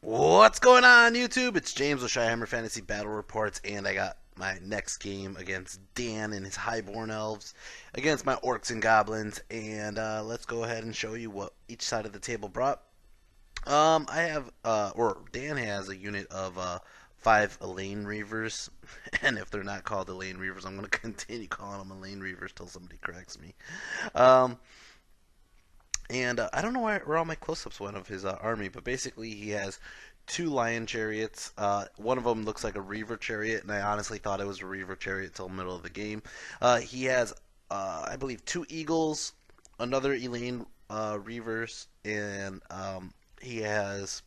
What's going on, YouTube? It's James with Highborn Fantasy Battle Reports, and I got my next game against Dan and his Highborn Elves against my Orcs and Goblins. And let's go ahead and show you what each side of the table brought. I have, or Dan has a unit of 5 Elaine Reavers, and if they're not called Elaine Reavers, I'm going to continue calling them Elaine Reavers till somebody corrects me. Um, and I don't know where all my close-ups went of his army, but basically he has 2 lion chariots. One of them looks like a reaver chariot, and I honestly thought it was a reaver chariot till the middle of the game. He has, I believe, 2 eagles, another Elaine reavers, and he has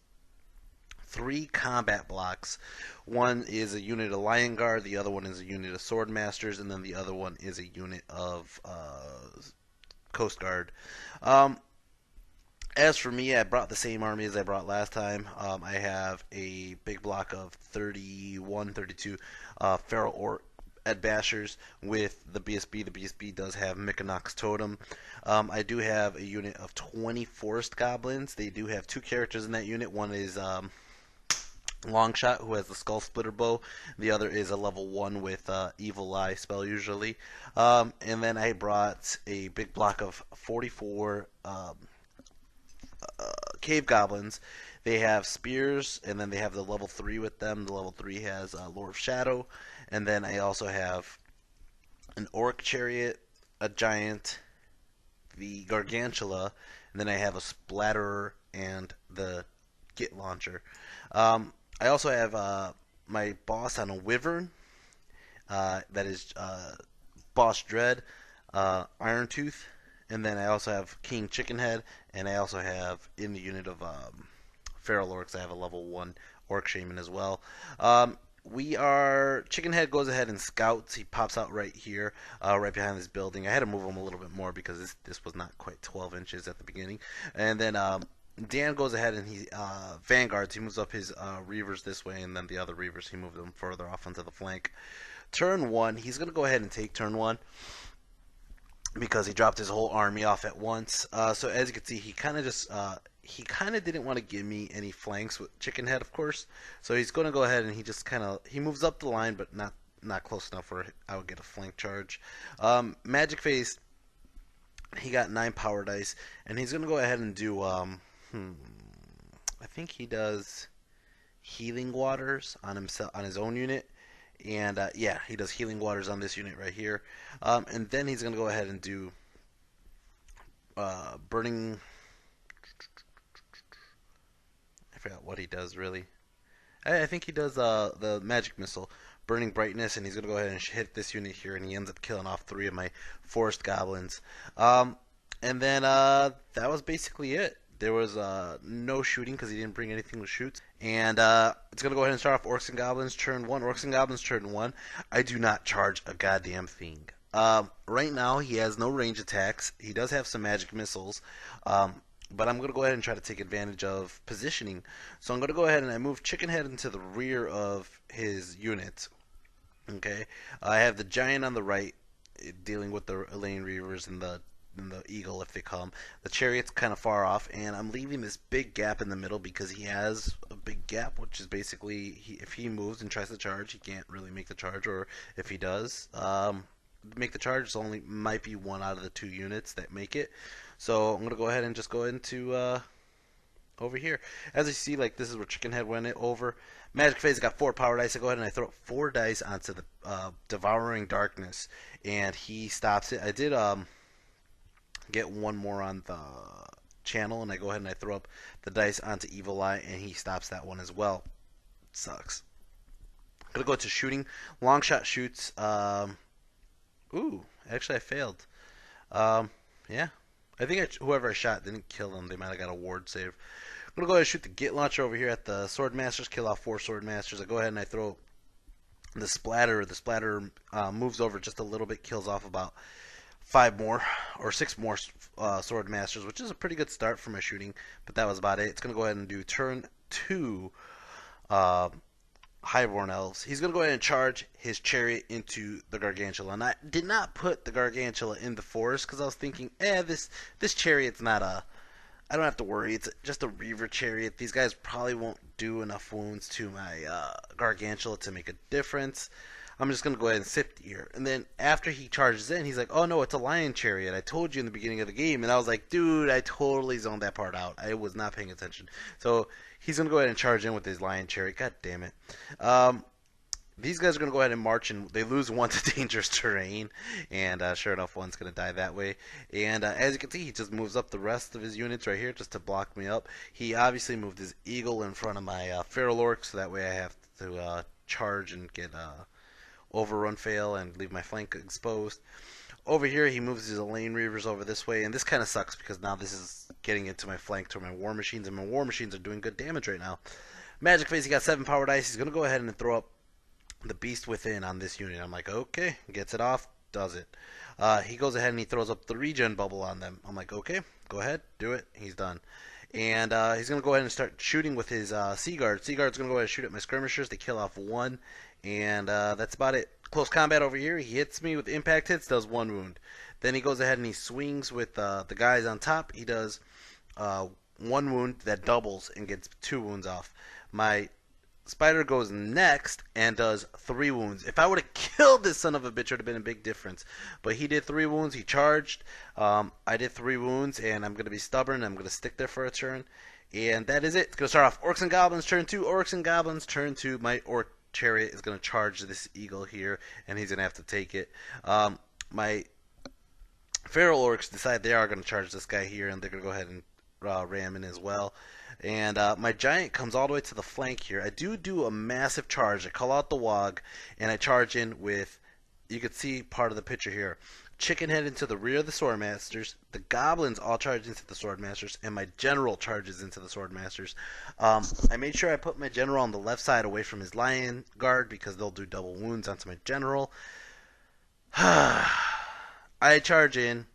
3 combat blocks. One is a unit of Lion Guard, the other one is a unit of Sword Masters, and then the other one is a unit of Coast Guard. Um, as for me, I brought the same army as I brought last time. I have a big block of 31, 32 Feral Orc at Bashers with the BSB. The BSB does have Mykonos Totem. I do have a unit of 20 Forest Goblins. They do have 2 characters in that unit. One is Longshot, who has the Skull Splitter Bow. The other is a level 1 with Evil Eye spell usually. And then I brought a big block of 44 cave goblins. They have spears, and then they have the level 3 with them. The level 3 has Lord of Shadow, and then I also have an orc chariot, a giant, the gargantula, and then I have a splatterer and the git launcher. I also have my boss on a wyvern. That is Boss Dread, Iron Tooth, and then I also have King Chickenhead, and I also have in the unit of Feral Orcs, I have a level 1 Orc Shaman as well. Chickenhead goes ahead and scouts. He pops out right here, right behind this building. I had to move him a little bit more because this was not quite 12 inches at the beginning. And then Dan goes ahead and he vanguards. He moves up his reavers this way, and then the other reavers he moves them further off onto the flank. Turn 1, he's going to go ahead and take turn 1 because he dropped his whole army off at once. So as you can see, he kind of didn't want to give me any flanks with Chickenhead, of course. So he's going to go ahead and he moves up the line, but not close enough where I would get a flank charge. Magic Face, he got 9 power dice, and he's going to go ahead and do I think he does Healing Waters on himself, on his own unit. And yeah, he does Healing Waters on this unit right here. And then he's going to go ahead and do Burning. I forgot what he does really. I think he does the Magic Missile, Burning Brightness, and he's going to go ahead and hit this unit here, and he ends up killing off 3 of my Forest Goblins. And then that was basically it. There was no shooting because he didn't bring anything to shoot. And it's going to go ahead and start off Orcs and Goblins turn 1. Orcs and Goblins turn 1. I do not charge a goddamn thing. Right now, he has no range attacks. He does have some magic missiles. But I'm going to go ahead and try to take advantage of positioning. So I'm going to go ahead and I move Chickenhead into the rear of his unit. Okay. I have the giant on the right dealing with the Elaine Reavers and the eagle if they come. The chariot's kind of far off, and I'm leaving this big gap in the middle because he has a big gap, which is basically if he moves and tries to charge, he can't really make the charge, or if he does make the charge, it's only might be 1 out of the 2 units that make it. So I'm gonna go ahead and just go into over here. As you see, like this is where Chickenhead went over. Magic Phase got 4 power dice. I go ahead and I throw 4 dice onto the Devouring Darkness, and he stops it. I did get 1 more on the channel, and I go ahead and I throw up the dice onto Evil Eye, and he stops that one as well. Sucks. I'm gonna go to shooting. Longshot shoots. Ooh, actually I failed. Yeah. I think whoever I shot didn't kill them. They might have got a ward save. I'm gonna go ahead and shoot the Git Launcher over here at the Sword Masters. Kill off 4 Sword Masters. I go ahead and I throw the Splatter. The Splatter moves over just a little bit, kills off about 5 more or 6 more Sword Masters, which is a pretty good start for my shooting. But that was about it. It's gonna go ahead and do turn 2. Highborn Elves. He's going to go ahead and charge his chariot into the Gargantula. And I did not put the Gargantula in the forest because I was thinking, this chariot's not I don't have to worry. It's just a Reaver Chariot. These guys probably won't do enough wounds to my Gargantula to make a difference. I'm just going to go ahead and sit here. And then after he charges in, he's like, oh no, it's a Lion Chariot. I told you in the beginning of the game. And I was like, dude, I totally zoned that part out. I was not paying attention. So he's going to go ahead and charge in with his Lion Chariot. God damn it. These guys are going to go ahead and march, and they lose one to dangerous terrain, and sure enough, one's going to die that way. And as you can see, he just moves up the rest of his units right here just to block me up. He obviously moved his Eagle in front of my Feral Orcs, so that way I have to charge and get overrun fail and leave my flank exposed. Over here, he moves his Elaine Reavers over this way, and this kind of sucks because now this is getting into my flank to my War Machines, and my War Machines are doing good damage right now. Magic Phase, he got 7 power dice. He's going to go ahead and throw up the Beast Within on this unit. I'm like, okay, gets it off, does it. He goes ahead and he throws up the regen bubble on them. I'm like, okay, go ahead, do it. He's done. And he's going to go ahead and start shooting with his Sea Guard. Sea Guard's going to go ahead and shoot at my skirmishers. They kill off 1. And that's about it. Close combat over here. He hits me with impact hits, does 1 wound. Then he goes ahead and he swings with the guys on top. He does 1 wound that doubles and gets 2 wounds off. My Spider goes next and does 3 wounds. If I would have killed this son of a bitch, it would have been a big difference. But he did 3 wounds. He charged. I did 3 wounds, and I'm going to be stubborn. I'm going to stick there for a turn. And that is it. It's going to start off Orcs and Goblins turn 2. Orcs and Goblins turn 2. My Orc Chariot is going to charge this Eagle here, and he's going to have to take it. My Feral Orcs decide they are going to charge this guy here, and they're going to go ahead and ram in as well. And my giant comes all the way to the flank here. I do a massive charge. I call out the Wog, and I charge in with, you can see part of the picture here, Chicken Head into the rear of the Swordmasters. The Goblins all charge into the Swordmasters, and my General charges into the Swordmasters. I made sure I put my General on the left side away from his Lion Guard because they'll do double wounds onto my General. I charge in,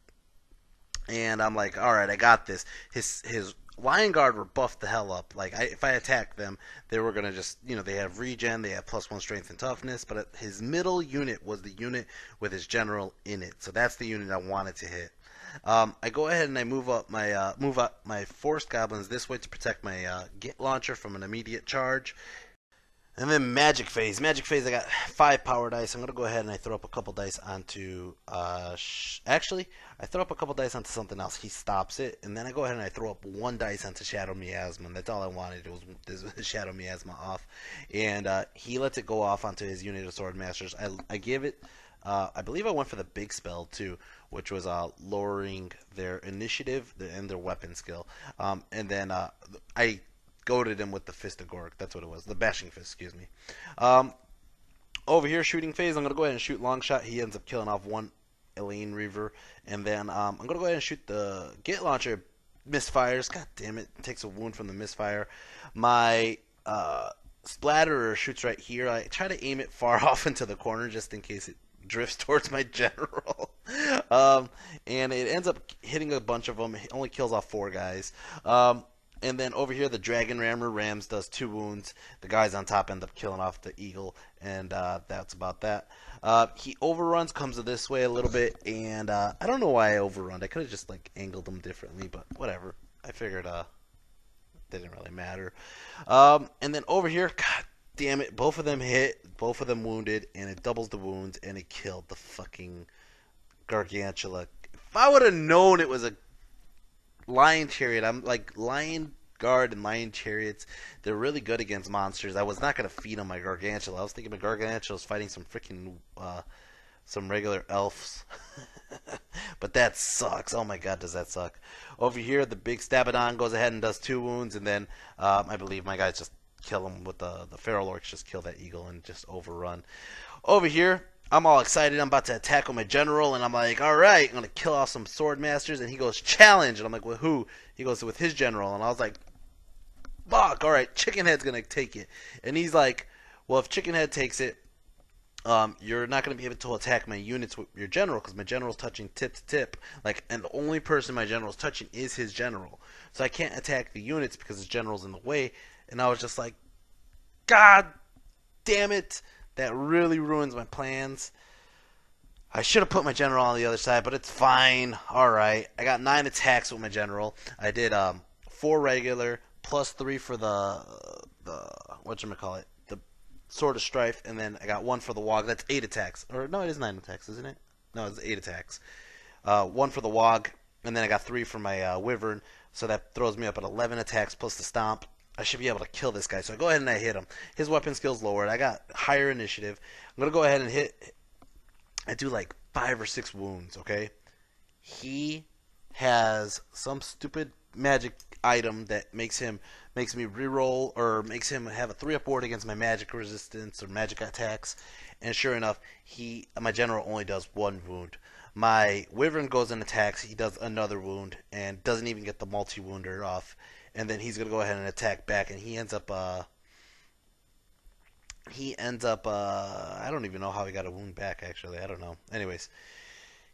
and I'm like, all right, I got this. His Lion Guard were buffed the hell up. Like, if I attacked them, they were going to just, they have regen, they have +1 strength and toughness, but his middle unit was the unit with his general in it. So that's the unit I wanted to hit. I go ahead and I move up my forced goblins this way to protect my Git launcher from an immediate charge. And then Magic Phase. Magic Phase, I got 5 power dice. I'm going to go ahead and I throw up a couple dice onto... actually, I throw up a couple dice onto something else. He stops it. And then I go ahead and I throw up 1 dice onto Shadow Miasma. And that's all I wanted. It was this Shadow Miasma off. And he lets it go off onto his unit of Swordmasters. I give it... I believe I went for the big spell, too, which was lowering their initiative and their weapon skill. And then I goaded him with the Fist of Gork. That's what it was. The Bashing Fist, excuse me. Over here, shooting phase, I'm going to go ahead and shoot long shot. He ends up killing off 1 Elaine Reaver. And then I'm going to go ahead and shoot the Git launcher. Misfires. God damn it. Takes a wound from the misfire. My Splatterer shoots right here. I try to aim it far off into the corner just in case it drifts towards my general. And it ends up hitting a bunch of them. It only kills off 4 guys. And then over here, the Dragon Rammer rams does 2 wounds. The guys on top end up killing off the Eagle, and that's about that. He overruns, comes this way a little bit, and I don't know why I overrun. I could have just angled them differently, but whatever. I figured it didn't really matter. And then over here, god damn it, both of them hit, both of them wounded, and it doubles the wounds, and it killed the fucking Gargantula. If I would have known it was a Lion Chariot, I'm like, Lion Guard and Lion Chariots, they're really good against monsters. I was not going to feed on my Gargantula. I was thinking my Gargantula was fighting some freaking, some regular elves. But that sucks. Oh my god, does that suck. Over here, the big Stabadon goes ahead and does 2 wounds, and then I believe my guys just kill him with the Feral Orcs, just kill that Eagle and just overrun. Over here, I'm all excited. I'm about to attack with my general, and I'm like, all right, I'm going to kill off some Swordmasters. And he goes, challenge. And I'm like, with who? He goes, with his general. And I was like, fuck, all right, Chicken Head's going to take it. And he's like, well, if Chicken Head takes it, you're not going to be able to attack my units with your general because my general's touching tip to tip. And the only person my general's touching is his general. So I can't attack the units because his general's in the way. And I was just like, God damn it. That really ruins my plans. I should have put my general on the other side, but it's fine. All right, I got 9 attacks with my general. I did 4 regular plus 3 for the whatchamacallit, the sword of strife, and then I got 1 for the wog. That's 8 attacks. Or no, it is 9 attacks, isn't it? No, it's 8 attacks. 1 for the wog, and then I got 3 for my wyvern. So that throws me up at 11 attacks plus the stomp. I should be able to kill this guy. So I go ahead and I hit him. His weapon skill's lowered. I got higher initiative. I'm gonna go ahead and hit. I do like 5 or 6 wounds. Okay. He has some stupid magic item that makes me reroll or makes him have a 3-up ward against my magic resistance or magic attacks. And sure enough, my general only does 1 wound. My wyvern goes and attacks. He does another wound and doesn't even get the multi-wounder off. And then he's gonna go ahead and attack back, and he ends up. I don't even know how he got a wound back. Actually, I don't know. Anyways,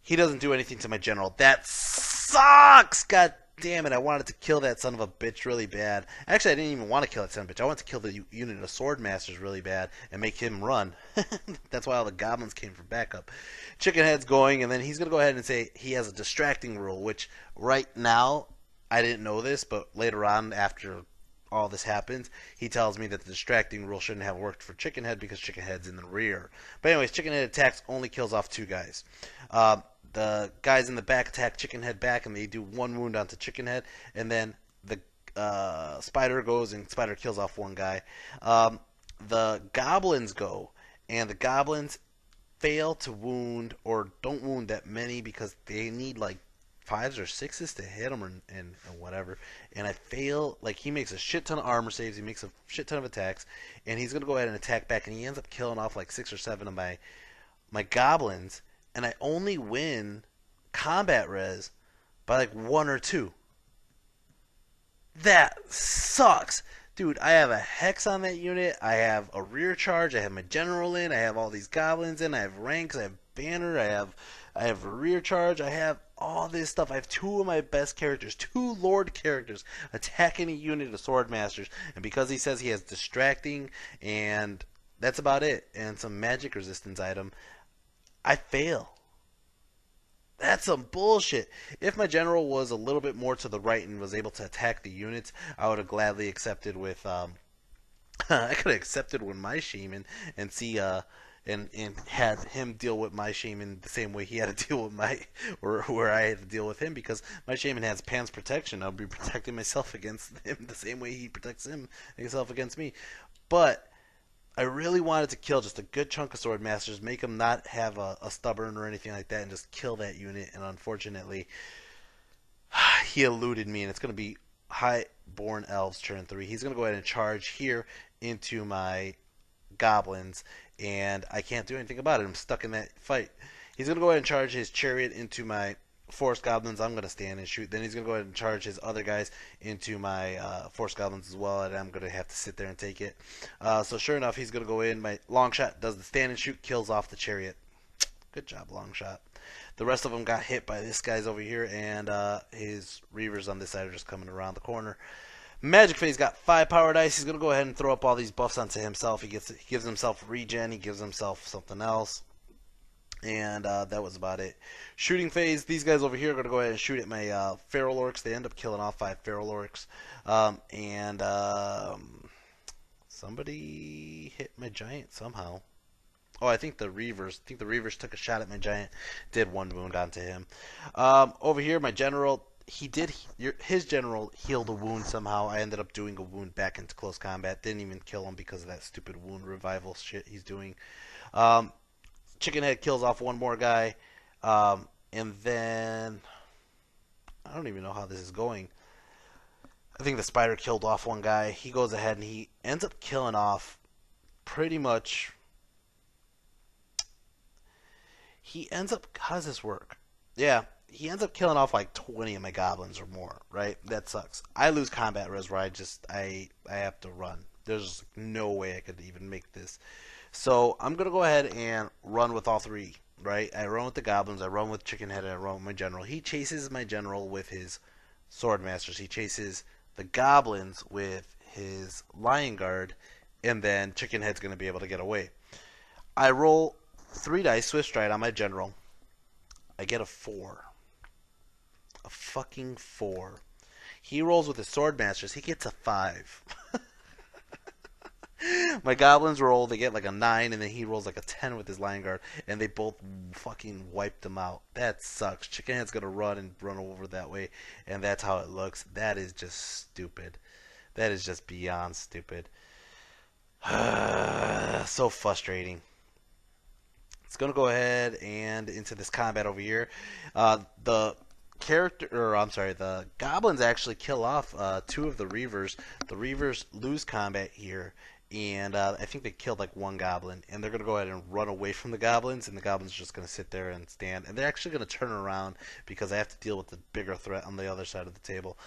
he doesn't do anything to my general. That sucks. God damn it! I wanted to kill that son of a bitch really bad. Actually, I didn't even want to kill that son of a bitch. I wanted to kill the unit of sword masters really bad and make him run. That's why all the goblins came for backup. Chickenhead's going, and then he's gonna go ahead and say he has a distracting rule, which right now I didn't know this, but later on after all this happens, he tells me that the distracting rule shouldn't have worked for Chickenhead because Chickenhead's in the rear. But anyways, Chickenhead attacks only kills off 2 guys. The guys in the back attack Chickenhead back, and they do 1 wound onto Chickenhead, and then the Spider goes and Spider kills off 1 guy. The Goblins go, and the Goblins fail to wound or don't wound that many because they need like 5s or 6s to hit him and whatever. And I fail. Like, he makes a shit ton of armor saves. He makes a shit ton of attacks. And he's going to go ahead and attack back. And he ends up killing off like 6 or 7 of my goblins. And I only win combat res by like 1 or 2. That sucks. Dude, I have a hex on that unit. I have a rear charge. I have my general in. I have all these goblins in. I have ranks. I have banner. I have a rear charge. I have all this stuff. I have 2 of my best characters, 2 Lord characters attacking a unit of sword masters. And because he says he has distracting and that's about it, and some magic resistance item, I fail. That's some bullshit. If my general was a little bit more to the right and was able to attack the units, I would have gladly accepted with I could have accepted with my shaman and see and had him deal with my shaman the same way he had to deal with my or where I had to deal with him, because my shaman has Pan's protection. I'll be protecting myself against him the same way he protects himself against me. But I really wanted to kill just a good chunk of sword masters, make them not have a stubborn or anything like that, and just kill that unit. And unfortunately, he eluded me, and it's going to be Highborn Elves turn 3. He's going to go ahead and charge here into my goblins, and I can't do anything about it. I'm stuck in that fight. He's going to go ahead and charge his chariot into my forest goblins. I'm going to stand and shoot. Then he's going to go ahead and charge his other guys into my forest goblins as well, and I'm going to have to sit there and take it. So sure enough, he's going to go in. My long shot does the stand and shoot, kills off the chariot. Good job, long shot. The rest of them got hit by this guy's over here, and his reavers on this side are just coming around the corner. Magic Phase got 5 power dice. He's going to go ahead and throw up all these buffs onto himself. He gives himself regen. He gives himself something else. And that was about it. Shooting Phase. These guys over here are going to go ahead and shoot at my Feral Orcs. They end up killing off 5 Feral Orcs. Somebody hit my Giant somehow. Oh, I think the Reavers took a shot at my Giant. Did 1 wound onto him. Over here, my General... His general healed a wound somehow. I ended up doing a wound back into close combat. Didn't even kill him because of that stupid wound revival shit he's doing. Chickenhead kills off 1 more guy. And then I don't even know how this is going. I think the Spider killed off 1 guy. He goes ahead and he ends up killing off pretty much... How does this work? Yeah. He ends up killing off like 20 of my goblins or more, right? That sucks. I lose combat res where I have to run. There's no way I could even make this. So I'm going to go ahead and run with all 3, right? I run with the goblins, I run with Chickenhead, and I run with my general. He chases my general with his sword masters. He chases the goblins with his lion guard, and then Chickenhead's going to be able to get away. I roll 3 dice, Swift Stride on my general. I get a 4. A fucking 4. He rolls with his sword masters. He gets a 5. My goblins roll. They get like a 9, and then he rolls like a 10 with his lion guard, and they both fucking wiped him out. That sucks. Chickenhead's gonna run and run over that way, and that's how it looks. That is just stupid. That is just beyond stupid. So frustrating. It's gonna go ahead and into this combat over here. The character, or I'm sorry, the goblins actually kill off 2 of the reavers. The reavers lose combat here, and I think they killed like 1 goblin, and they're gonna go ahead and run away from the goblins, and the goblins are just gonna sit there and stand, and they're actually gonna turn around because I have to deal with the bigger threat on the other side of the table.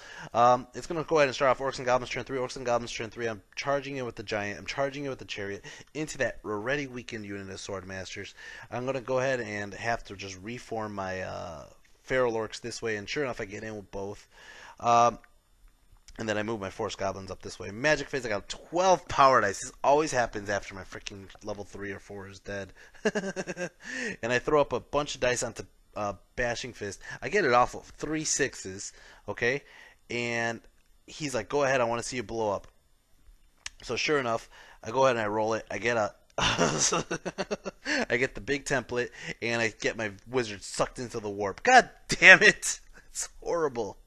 It's gonna go ahead and start off Orcs and Goblins turn 3. Orcs and Goblins turn 3. I'm charging it with the giant. I'm charging it with the chariot into that already weakened unit of sword masters. I'm gonna go ahead and have to just reform my feral orcs this way, and sure enough, I get in with both. And then I move my force goblins up this way. Magic phase, I got 12 power dice. This always happens after my freaking level 3 or 4 is dead. And I throw up a bunch of dice onto bashing fist. I get it off of 3 6s, okay? And he's like, go ahead, I want to see you blow up. So sure enough, I go ahead and I roll it. I get a I get the big template, and I get my wizard sucked into the warp. God damn it! It's horrible.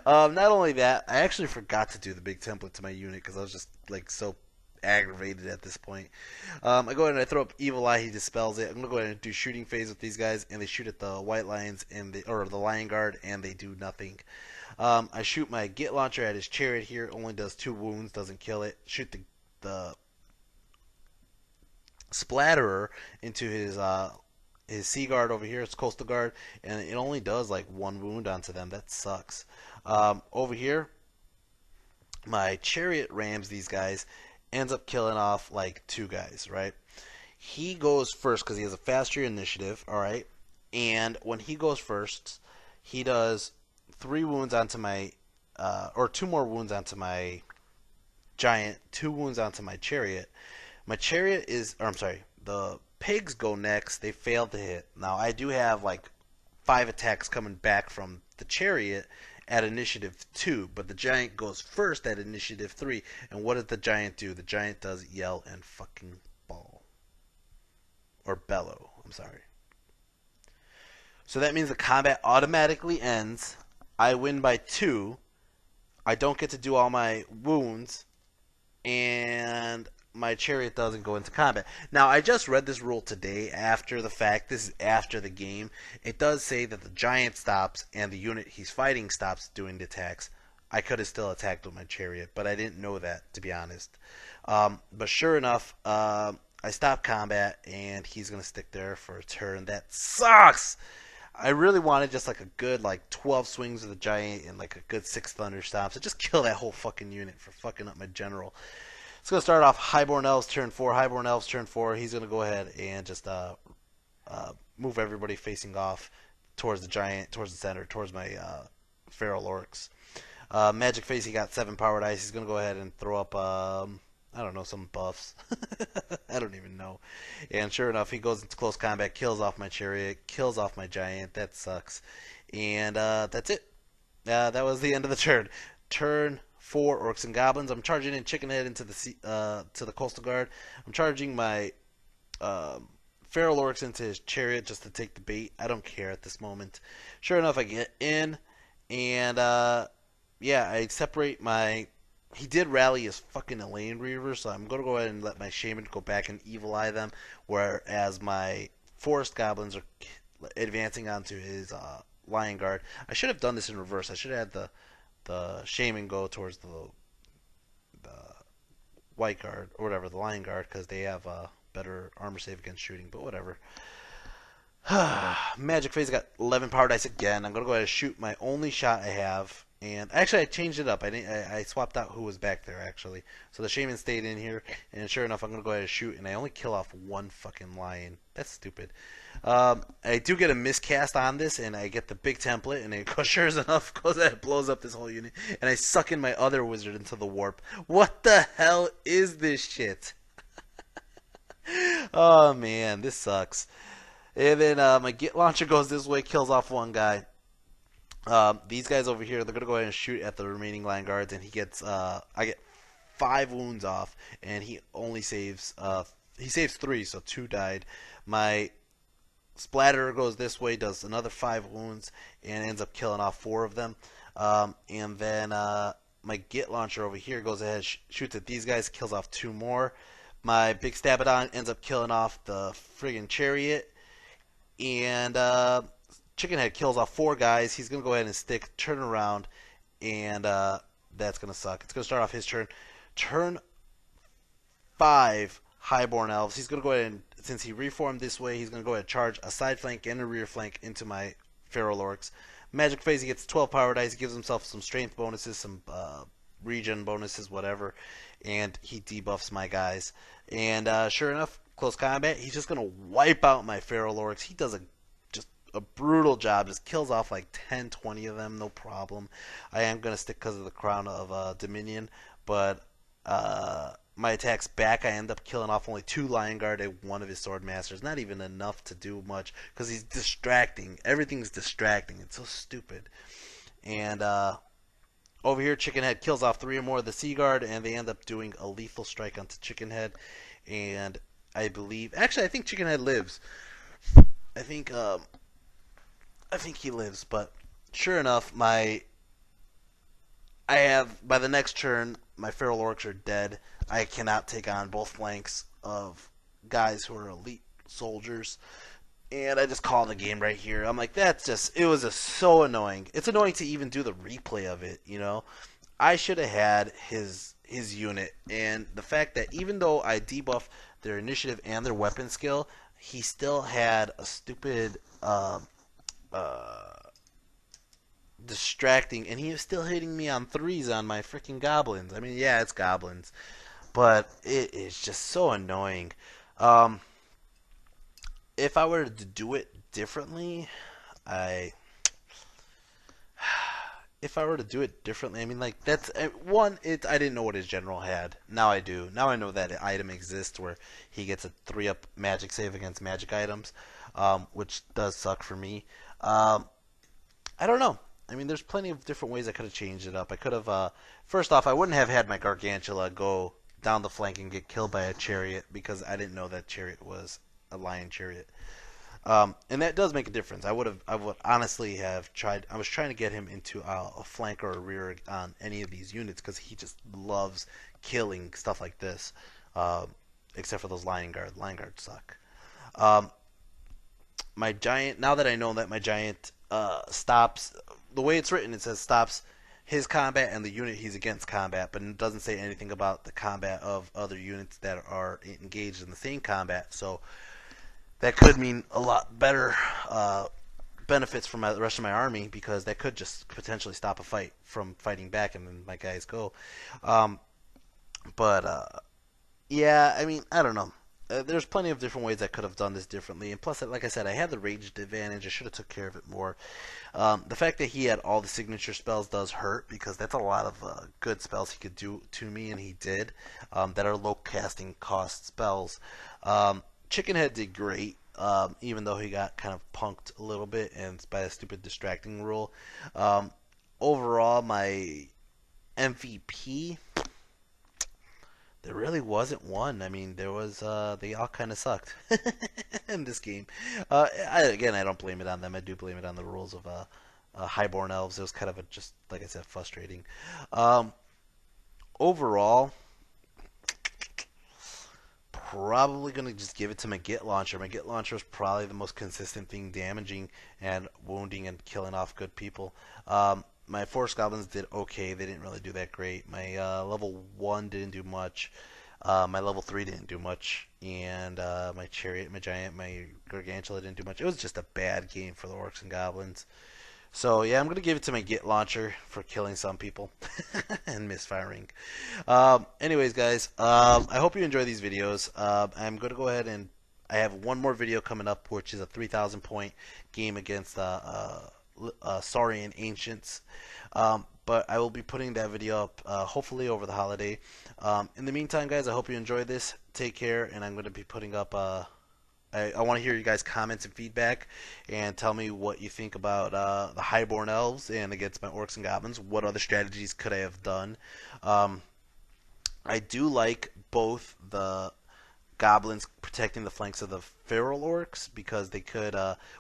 Not only that, I actually forgot to do the big template to my unit because I was just like so aggravated at this point. I go ahead and I throw up Evil Eye. He dispels it. I'm gonna go ahead and do shooting phase with these guys, and they shoot at the white lions or the lion guard, and they do nothing. I shoot my Git launcher at his chariot here. Only does 2 wounds, doesn't kill it. Shoot the splatterer into his sea guard over here. It's coastal guard, and it only does like 1 wound onto them. That sucks. Over here, my chariot rams these guys, ends up killing off like 2 guys, right? He goes first because he has a faster initiative, all right? And when he goes first, he does 3 wounds onto my, or 2 more wounds onto my giant, 2 wounds onto my chariot. My chariot is, or I'm sorry, the pigs go next. They failed to hit. Now, I do have like 5 attacks coming back from the chariot at initiative 2, but the giant goes first at initiative 3. And what does the giant do? The giant does yell and fucking bawl. Or bellow, I'm sorry. So that means the combat automatically ends. I win by 2. I don't get to do all my wounds. And my chariot doesn't go into combat. Now, I just read this rule today after the fact. This is after the game. It does say that the giant stops and the unit he's fighting stops doing the attacks. I could have still attacked with my chariot, but I didn't know that, to be honest. But sure enough, I stop combat, and he's going to stick there for a turn. That sucks! I really wanted just like a good like 12 swings of the giant and like a good 6 thunder stomps. So just kill that whole fucking unit for fucking up my general. It's going to start off Highborn Elves turn 4. Highborn Elves turn 4. He's going to go ahead and just move everybody facing off towards the giant, towards the center, towards my feral orcs. Magic phase, he got 7 power dice. He's going to go ahead and throw up, I don't know, some buffs. I don't even know. And sure enough, he goes into close combat, kills off my chariot, kills off my giant. That sucks. And that's it. That was the end of the turn. Turn 4 Orcs and Goblins. I'm charging in Chickenhead into to the Coastal Guard. I'm charging my Feral Orcs into his chariot just to take the bait. I don't care at this moment. Sure enough, I get in, and yeah, I separate my... He did rally his fucking Elaine Reaver, so I'm going to go ahead and let my Shaman go back and Evil Eye them, whereas my Forest Goblins are advancing onto his Lion Guard. I should have done this in reverse. I should have had the Shaman go towards the White Guard, or whatever, the Lion Guard, because they have better armor save against shooting, but whatever. Magic phase, I got 11 power dice again. I'm going to go ahead and shoot my only shot I have. And actually, I changed it up. I swapped out who was back there, actually. So the Shaman stayed in here. And sure enough, I'm going to go ahead and shoot. And I only kill off 1 fucking lion. That's stupid. I do get a miscast on this. And I get the big template. And it goes, sure enough, goes ahead and blows up this whole unit. And I suck in my other wizard into the warp. What the hell is this shit? Oh, man. This sucks. And then my Git launcher goes this way, kills off one guy. These guys over here, they're gonna go ahead and shoot at the remaining line guards, and he gets I get 5 wounds off, and he saves 3, so 2 died. My Splatter goes this way, does another 5 wounds, and ends up killing off 4 of them. And then my Git launcher over here goes ahead, shoots at these guys, kills off 2 more. My big Stabadon ends up killing off the friggin' chariot, and Chickenhead kills off 4 guys. He's gonna go ahead and stick, turn around, and that's gonna suck. It's gonna start off his turn. Turn 5, Highborn Elves. He's gonna go ahead and, since he reformed this way, he's gonna go ahead and charge a side flank and a rear flank into my Feral Orcs. Magic phase, he gets 12 power dice. He gives himself some strength bonuses, some regen bonuses, whatever, and he debuffs my guys. And sure enough, close combat, he's just gonna wipe out my Feral Orcs. He does a brutal job, just kills off like 10, 20 of them, no problem. I am gonna stick because of the Crown of Dominion, but my attacks back, I end up killing off only 2 Lion Guard and 1 of his Sword Masters. Not even enough to do much because he's distracting. Everything's distracting. It's so stupid. And over here, Chickenhead kills off 3 or more of the Sea Guard, and they end up doing a lethal strike onto Chickenhead. And I believe, actually, I think Chickenhead lives. I think he lives, but sure enough, by the next turn, my Feral Orcs are dead. I cannot take on both flanks of guys who are elite soldiers, and I just call the game right here. I'm like, it was just so annoying. It's annoying to even do the replay of it, you know? I should have had his unit, and the fact that even though I debuff their initiative and their weapon skill, he still had a stupid distracting, and he was still hitting me on 3s on my freaking Goblins. I mean, yeah, it's Goblins, but it is just so annoying. If I were to do it differently, I mean, like, that's one. I didn't know what his general had. Now I do. Now I know that item exists where he gets a 3-up magic save against magic items, which does suck for me. I don't know. I mean, there's plenty of different ways I could have changed it up. I could have, first off, I wouldn't have had my Gargantula go down the flank and get killed by a chariot because I didn't know that chariot was a lion chariot. And that does make a difference. I would honestly have tried. I was trying to get him into a flank or a rear on any of these units because he just loves killing stuff like this. Except for those lion guard. Lion guards suck. My giant. Now that I know that my giant stops, the way it's written, it says stops his combat and the unit he's against combat, but it doesn't say anything about the combat of other units that are engaged in the same combat. So that could mean a lot better benefits for the rest of my army because that could just potentially stop a fight from fighting back and then my guys go. Yeah, I mean, I don't know. There's plenty of different ways I could have done this differently, and plus, like I said, I had the ranged advantage. I should have took care of it more. The fact that he had all the signature spells does hurt because that's a lot of good spells he could do to me, and he did, that are low casting cost spells. Chickenhead did great, even though he got kind of punked a little bit and by a stupid distracting rule. Overall, my MVP, there really wasn't one. I mean, there was, they all kind of sucked in this game. Again, I don't blame it on them. I do blame it on the rules of Highborn Elves. It was kind of just, like I said, frustrating. Overall, probably going to just give it to my Git Launcher. My Git Launcher is probably the most consistent thing damaging and wounding and killing off good people. My Forest Goblins did okay. They didn't really do that great. My level 1 didn't do much. My level 3 didn't do much. And my Chariot, my Giant, my Gargantula didn't do much. It was just a bad game for the Orcs and Goblins. So, yeah, I'm going to give it to my Git Launcher for killing some people and misfiring. Anyways, guys, I hope you enjoy these videos. I'm going to go ahead and I have one more video coming up, which is a 3,000 point game against Saurian Ancients. But I will be putting that video up hopefully over the holiday. In the meantime, guys, I hope you enjoy this. Take care, and I'm going to be putting up I want to hear you guys' comments and feedback, and tell me what you think about the Highborn Elves and against my Orcs and Goblins. What other strategies could I have done? Um, I do like both the Goblins protecting the flanks of the Feral Orcs because they could.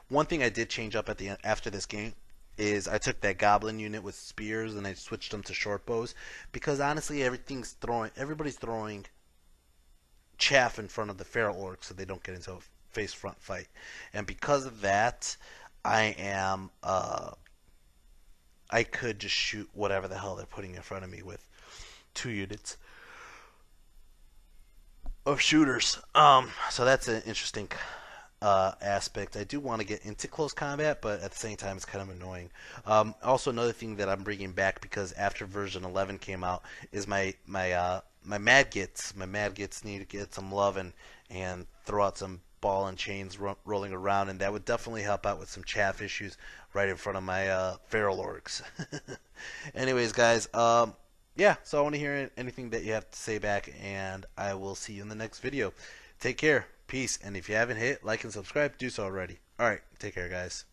One thing I did change up at the end, after this game is I took that Goblin unit with spears and I switched them to short bows because honestly everybody's throwing chaff in front of the Feral Orcs so they don't get into a face front fight, and because of that, I am I could just shoot whatever the hell they're putting in front of me with 2 units of shooters. So that's an interesting aspect. I do want to get into close combat, but at the same time, it's kind of annoying. Also, another thing that I'm bringing back because after version 11 came out is my Madgets. My Madgets need to get some love and throw out some ball and chains rolling around, and that would definitely help out with some chaff issues right in front of my feral orcs. Anyways, guys, yeah, so I want to hear anything that you have to say back, and I will see you in the next video. Take care, peace, and if you haven't hit like and subscribe, do so already. All right, take care, guys.